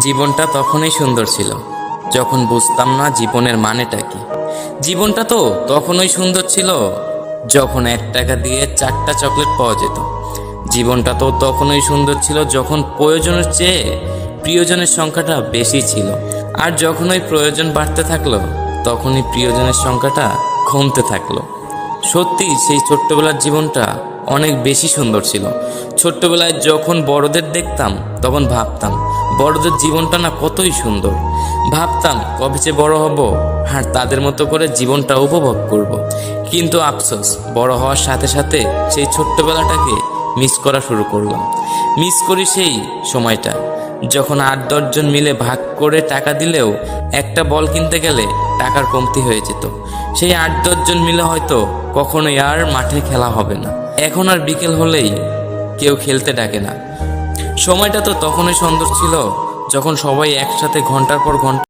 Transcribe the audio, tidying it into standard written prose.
জীবনটা তখনই সুন্দর ছিল যখন বুঝতাম না জীবনের মানেটা কি। জীবনটা তো তখনই সুন্দর ছিল যখন 1 টাকা দিয়ে 4টা চকলেট পাওয়া যেত। জীবনটা তো তখনই সুন্দর ছিল যখন প্রয়োজনের চেয়ে প্রিয়জনের সংখ্যাটা বেশি ছিল। আর যখন ওই প্রয়োজন বাড়তে থাকলো তখনই প্রিয়জনের সংখ্যাটা কমতে থাকলো। সত্যি সেই ছোট্টবেলার জীবনটা অনেক বেশি সুন্দর ছিল। ছোট্টবেলায় যখন বড়দের দেখতাম তখন ভাবতাম বড়দের জীবনটা না কতই সুন্দর। ভাবতাম কবে যে বড় হব আর তাদের মতো করে জীবনটা উপভোগ করব। কিন্তু আফসোস, বড় হওয়ার সাথে সাথে সেই ছোট্টবেলাটাকে মিস করা শুরু করলাম। মিস করি সেই সময়টা যখন 8-10 জন মিলে ভাগ করে টাকা দিলেও একটা বল কিনতে গেলে টাকার কমতি হয়ে যেত। সেই 8-10 জন মিলে হয়তো কখনোই আর মাঠে খেলা হবে না। এখন আর বিকেল হলেই কেউ খেলতে ডাকে না। সময়টা তো তখনই সুন্দর ছিল যখন সবাই একসাথে ঘন্টার পর ঘন্টা